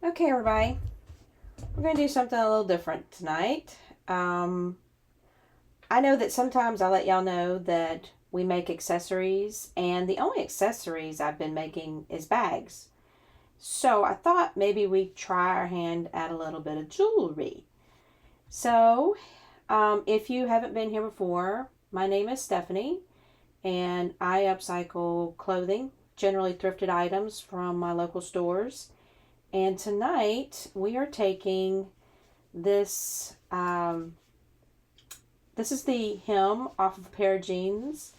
Okay, everybody, we're going to do something a little different tonight. I know that sometimes I let y'all know that we make accessories, and the only accessories I've been making is bags. So I thought maybe we'd try our hand at a little bit of jewelry. So, if you haven't been here before, my name is Stephanie, and I upcycle clothing, generally thrifted items from my local stores. And tonight we are taking this, this is the hem off of a pair of jeans.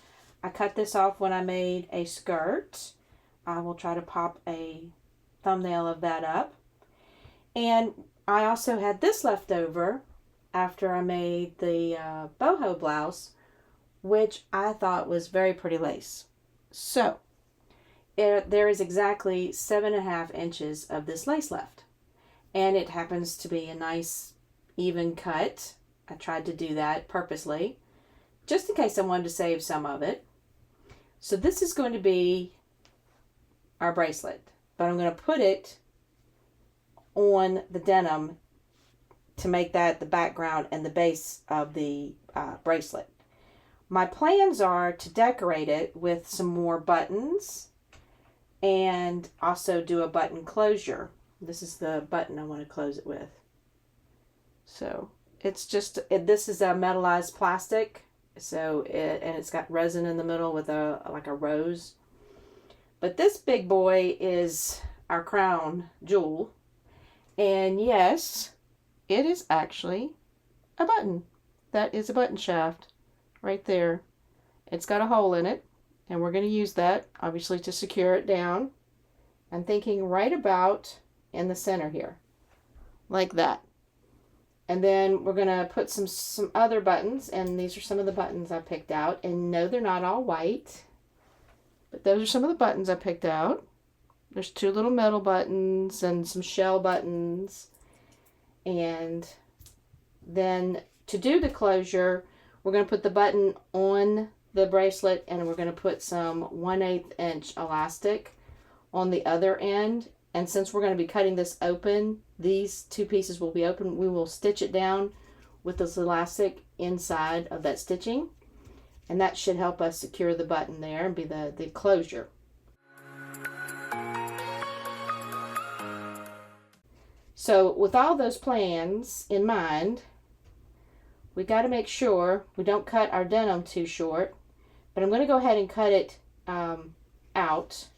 I cut this off when I made a skirt. I will try to pop a thumbnail of that up. And I also had this left over after I made the boho blouse, which I thought was very pretty lace. So, there is exactly 7.5 inches of this lace left. And it happens to be a nice even cut. I tried to do that purposely, just in case I wanted to save some of it. So this is going to be our bracelet, but I'm going to put it on the denim to make that the background and the base of the bracelet. My plans are to decorate it with some more buttons and also do a button closure. This is the button I want to close it with. So it's just, this is a metallized plastic, so and it's got resin in the middle with like a rose. But this big boy is our crown jewel, and yes, it is actually a button. That is a button shaft right there. It's got a hole in it, and we're going to use that obviously to secure it down. I'm thinking right about in the center here, like that. And then we're going to put some other buttons, and these are some of the buttons I picked out. And no, they're not all white, but those are some of the buttons I picked out. There's 2 little metal buttons and some shell buttons. And then to do the closure, we're going to put the button on the bracelet, and we're going to put some 1/8 inch elastic on the other end. And since we're going to be cutting this open, these 2 pieces will be open. We will stitch it down with this elastic inside of that stitching, and that should help us secure the button there and be the closure. So with all those plans in mind, we got to make sure we don't cut our denim too short, but I'm going to go ahead and cut it out.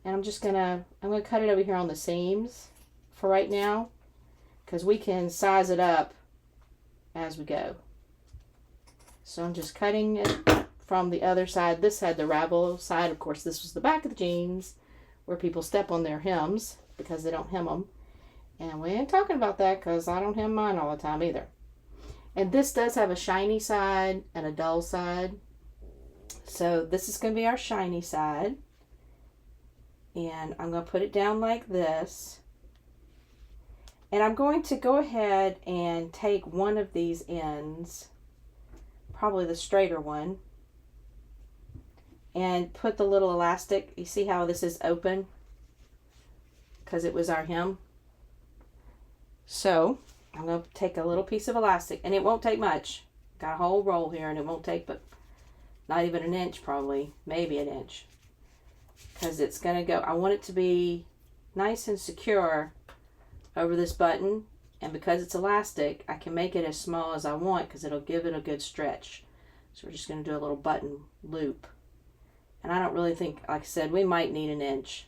And I'm going to cut it over here on the seams for right now, because we can size it up as we go. So I'm just cutting it from the other side. This had the ravel side. Of course, this was the back of the jeans where people step on their hems because they don't hem them. And we ain't talking about that because I don't hem mine all the time either. And this does have a shiny side and a dull side. So this is going to be our shiny side. And I'm going to put it down like this. And I'm going to go ahead and take one of these ends, probably the straighter one, and put the little elastic. You see how this is open? Because it was our hem. So I'm going to take a little piece of elastic, and it won't take much. Got a whole roll here, and it won't take but not even an inch, probably, maybe an inch. Because it's going to go, I want it to be nice and secure over this button. And because it's elastic, I can make it as small as I want because it'll give it a good stretch. So we're just going to do a little button loop. And I don't really think, like I said, we might need an inch.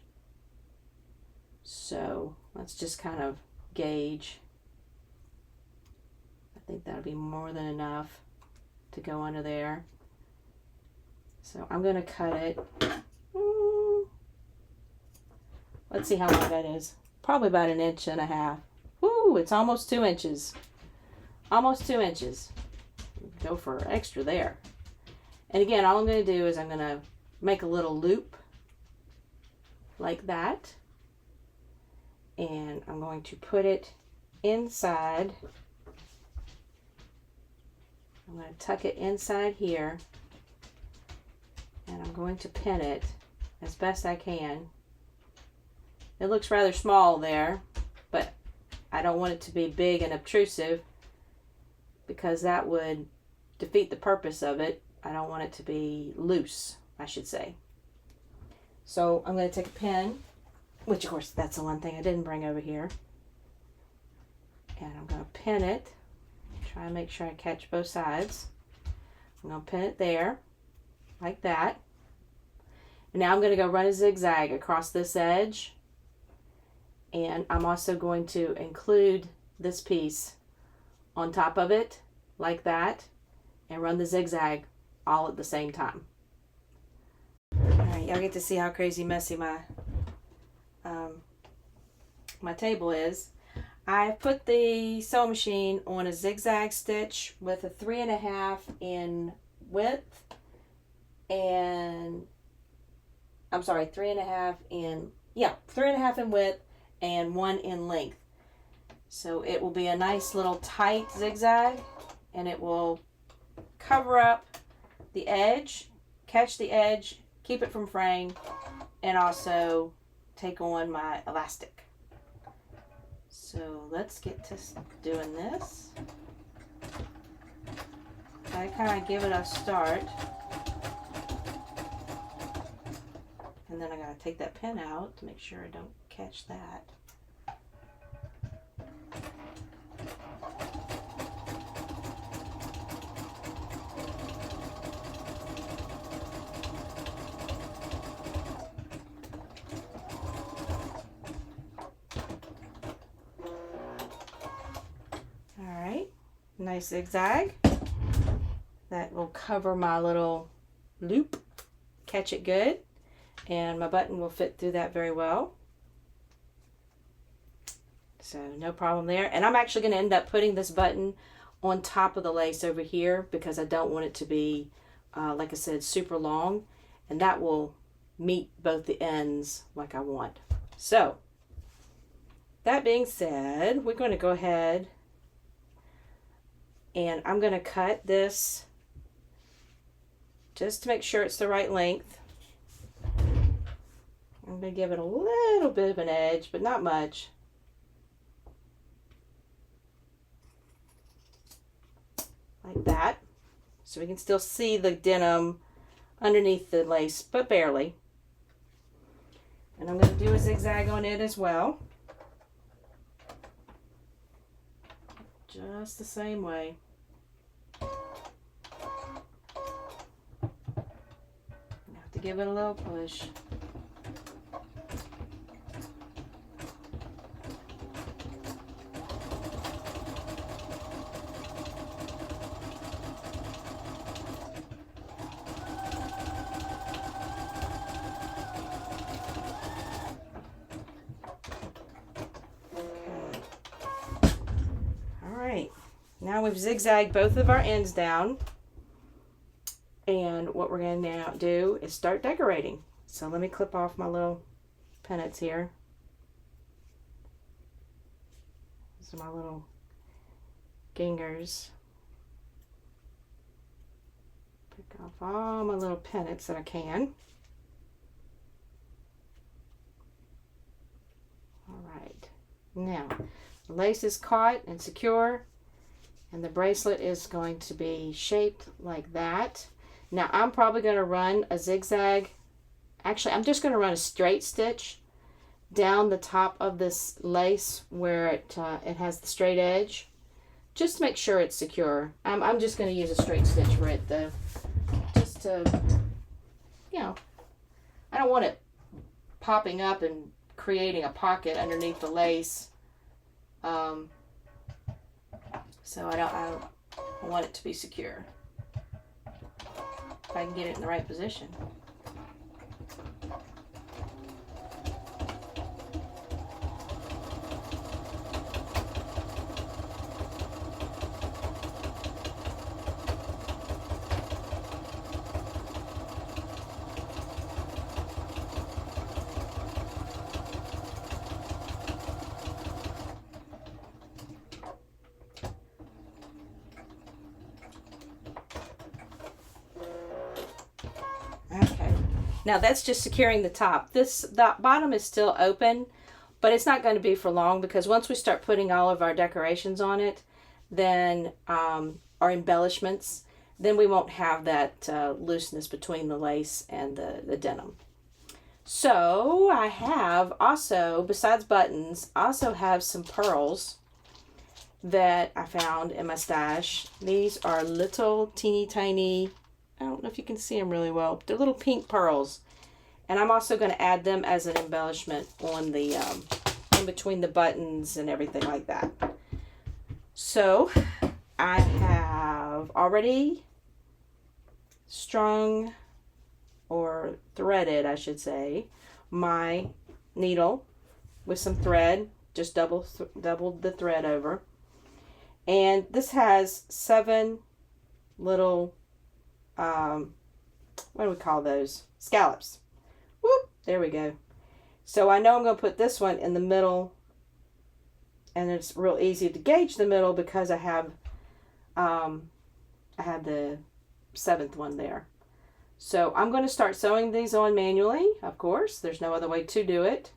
So let's just kind of gauge. I think that'll be more than enough to go under there. So I'm going to cut it. Let's see how long that is. Probably about 1.5 inches. Woo, it's almost 2 inches. Almost 2 inches. Go for extra there. And again, all I'm going to do is I'm going to make a little loop like that. And I'm going to put it inside. I'm going to tuck it inside here. And I'm going to pin it as best I can It looks rather small there, but I don't want it to be big and obtrusive because that would defeat the purpose of it. I don't want it to be loose, I should say. So I'm going to take a pin, which of course that's the one thing I didn't bring over here. And I'm going to pin it. Try and make sure I catch both sides. I'm going to pin it there, like that. And now I'm going to go run a zigzag across this edge. And I'm also going to include this piece on top of it, like that, and run the zigzag all at the same time. Alright, y'all get to see how crazy messy my table is. I put the sewing machine on a zigzag stitch with a 3.5 in width and I'm sorry, 3.5 in, yeah, 3.5 in width and 1 in length. So it will be a nice little tight zigzag, and it will cover up the edge, catch the edge, keep it from fraying, and also take on my elastic. So let's get to doing this. I kind of give it a start. And then I gotta take that pin out to make sure I don't catch that. Alright, nice zigzag. That will cover my little loop, catch it good. And my button will fit through that very well. So no problem there. And I'm actually going to end up putting this button on top of the lace over here because I don't want it to be, like I said, super long. And that will meet both the ends like I want. So that being said, we're going to go ahead and I'm going to cut this just to make sure it's the right length. I'm going to give it a little bit of an edge, but not much. Like that. So we can still see the denim underneath the lace, but barely. And I'm going to do a zigzag on it as well. Just the same way. I have to give it a little push. Now we've zigzagged both of our ends down, and what we're going to now do is start decorating. So let me clip off my little pennants here. These are my little gingers. Pick off all my little pennants that I can. All right, now the lace is caught and secure. And the bracelet is going to be shaped like that. Now I'm probably going to run a zigzag. Actually, I'm just going to run a straight stitch down the top of this lace where it has the straight edge. Just to make sure it's secure. I'm just going to use a straight stitch for it though. Just to, you know, I don't want it popping up and creating a pocket underneath the lace. So I want it to be secure. If I can get it in the right position. Now that's just securing the top. The bottom is still open. But it's not going to be for long, because once we start putting all of our decorations on it, then our embellishments, then we won't have that looseness between the lace and the denim. So I have also, besides buttons, I also have some pearls that I found in my stash. These are little teeny tiny, I don't know if you can see them really well, they're little pink pearls. And I'm also going to add them as an embellishment on the, in between the buttons and everything like that. So I have already strung, or threaded, I should say, my needle with some thread. Just doubled the thread over. And this has 7 little, what do we call those? Scallops. Whoop, there we go. So I know I'm going to put this one in the middle, and it's real easy to gauge the middle because I have the 7th one there. So I'm going to start sewing these on manually, of course. There's no other way to do it.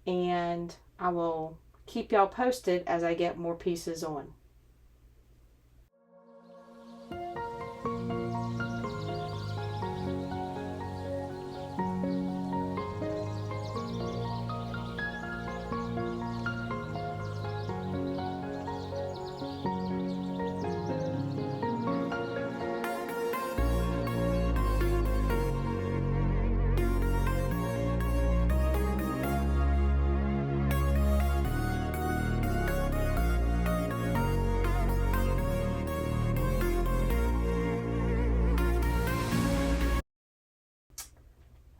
And I will keep y'all posted as I get more pieces on.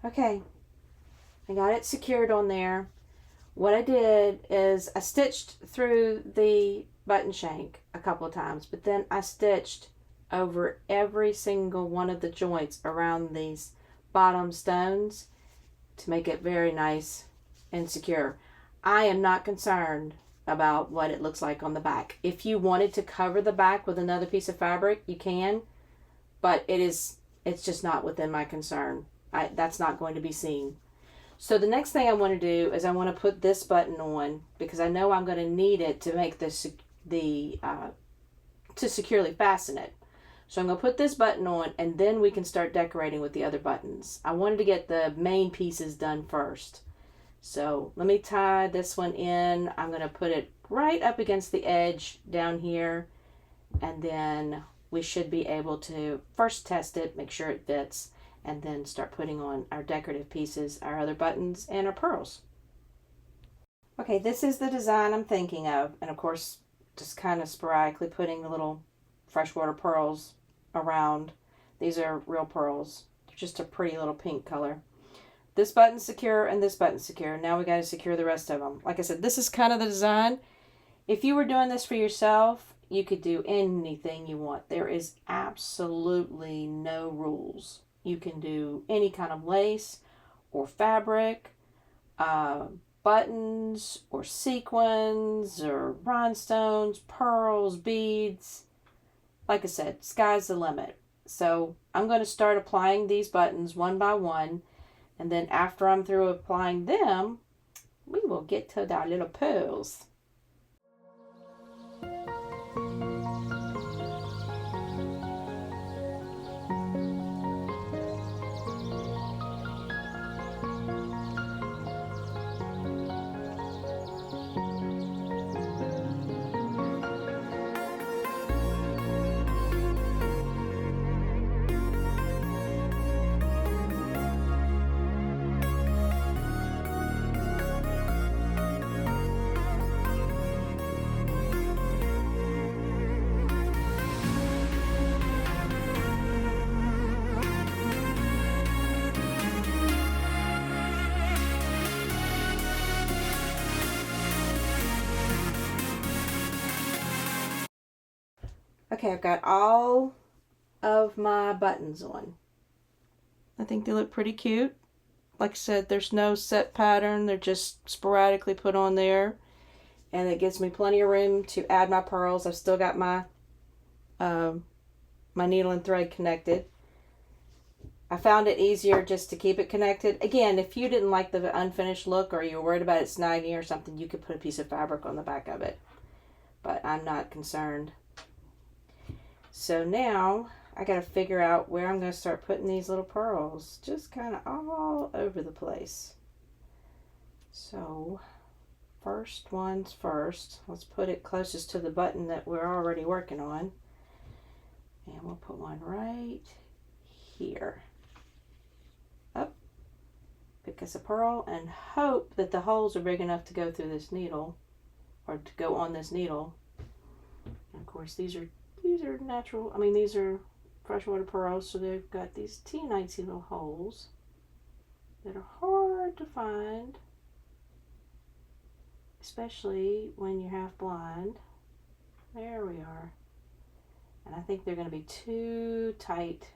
Okay, I got it secured on there. What I did is I stitched through the button shank a couple of times, but then I stitched over every single one of the joints around these bottom stones to make it very nice and secure. I am not concerned about what it looks like on the back. If you wanted to cover the back with another piece of fabric, you can, but it's just not within my concern. That's not going to be seen. So the next thing I want to do is I want to put this button on, because I know I'm going to need it to make this to securely fasten it. So I'm going to put this button on, and then we can start decorating with the other buttons. I wanted to get the main pieces done first. So let me tie this one in. I'm going to put it right up against the edge down here, and then we should be able to first test it, make sure it fits, and then start putting on our decorative pieces, our other buttons, and our pearls. Okay, this is the design I'm thinking of, and of course, just kind of sporadically putting the little freshwater pearls around. These are real pearls. They're just a pretty little pink color. This button's secure, and this button's secure. Now we got to secure the rest of them. Like I said, this is kind of the design. If you were doing this for yourself, you could do anything you want. There is absolutely no rules. You can do any kind of lace or fabric, buttons or sequins or rhinestones, pearls, beads. Like I said, sky's the limit. So I'm going to start applying these buttons one by one, and then after I'm through applying them, we will get to our little pearls. Okay, I've got all of my buttons on. I think they look pretty cute. Like I said, there's no set pattern. They're just sporadically put on there. And it gives me plenty of room to add my pearls. I've still got my my needle and thread connected. I found it easier just to keep it connected. Again, if you didn't like the unfinished look or you were worried about it snagging or something, you could put a piece of fabric on the back of it. But I'm not concerned. So now I got to figure out where I'm going to start putting these little pearls. Just kind of all over the place. So first one's first. Let's put it closest to the button that we're already working on. And we'll put one right here. Up. Pick us a pearl and hope that the holes are big enough to go through this needle. Or to go on this needle. And of course these are natural, these are freshwater pearls, so they've got these teeny little holes that are hard to find, especially when you're half blind. There we are. And I think they're going to be too tight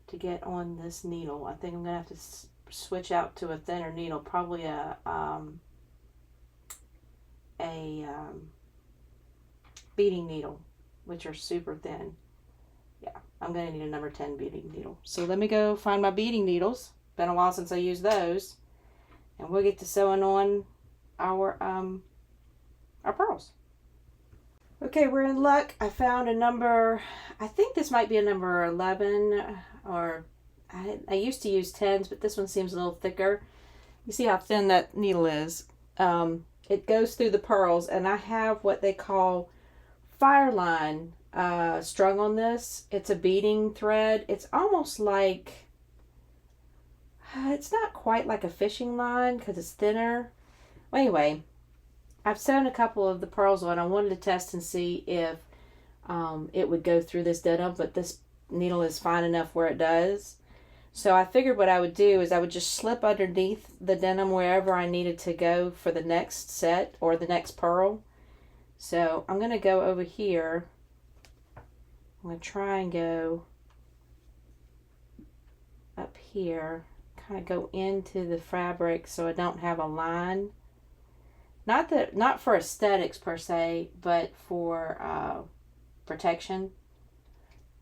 to get on this needle. I think I'm going to have to switch out to a thinner needle, probably a beading needle, which are super thin. Yeah, I'm going to need a number 10 beading needle. So let me go find my beading needles. Been a while since I used those. And we'll get to sewing on our pearls. Okay, we're in luck. I found a number, I think this might be a number 11, or I used to use 10s, but this one seems a little thicker. You see how thin that needle is. It goes through the pearls, and I have what they call fire line strung on this. It's a beading thread. It's almost like, it's not quite like a fishing line because it's thinner. Well, anyway, I've sewn a couple of the pearls on. I wanted to test and see if it would go through this denim, but this needle is fine enough where it does. So I figured what I would do is I would just slip underneath the denim wherever I needed to go for the next set or the next pearl. So I'm going to go over here. I'm going to try and go up here, kind of go into the fabric so I don't have a line. Not for aesthetics per se, but for protection.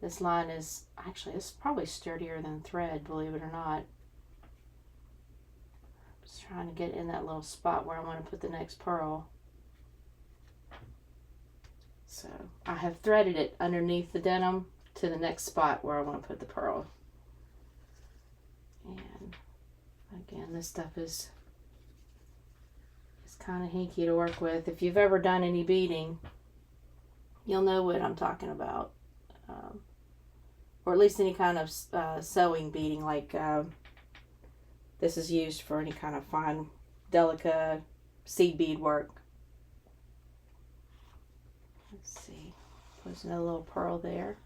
This line is actually, it's probably sturdier than thread, believe it or not. Just trying to get in that little spot where I want to put the next pearl. So I have threaded it underneath the denim to the next spot where I want to put the pearl. And again, this stuff is kind of hinky to work with. If you've ever done any beading, you'll know what I'm talking about. Or at least any kind of sewing beading, like this is used for any kind of fine, delicate seed bead work. Let's see, there's another little pearl there.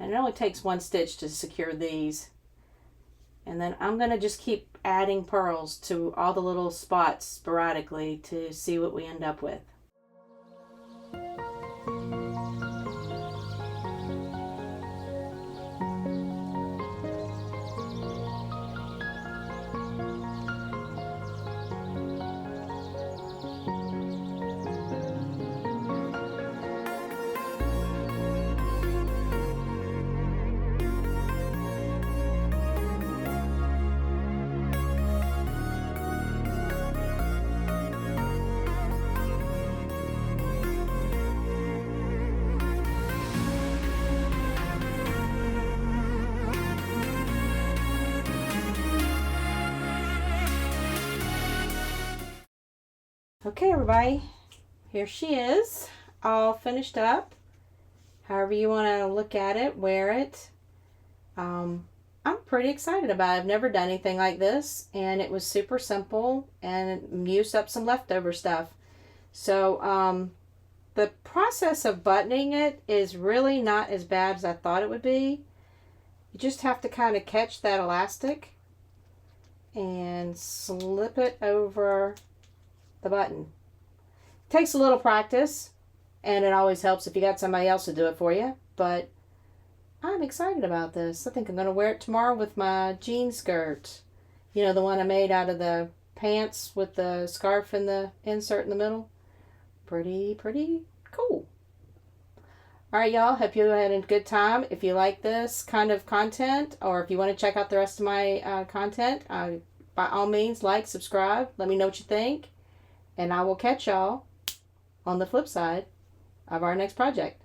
And it only takes one stitch to secure these. And then I'm going to just keep adding pearls to all the little spots sporadically to see what we end up with. Okay, everybody, here she is, all finished up. However you want to look at it, wear it. I'm pretty excited about it. I've never done anything like this, and it was super simple and used up some leftover stuff. So the process of buttoning it is really not as bad as I thought it would be. You just have to kind of catch that elastic and slip it over the button. It takes a little practice, and it always helps if you got somebody else to do it for you, but I'm excited about this. I think I'm going to wear it tomorrow with my jean skirt. You know, the one I made out of the pants with the scarf and the insert in the middle. Pretty cool. All right, y'all. Hope you had a good time. If you like this kind of content, or if you want to check out the rest of my content, by all means, like, subscribe. Let me know what you think. And I will catch y'all on the flip side of our next project.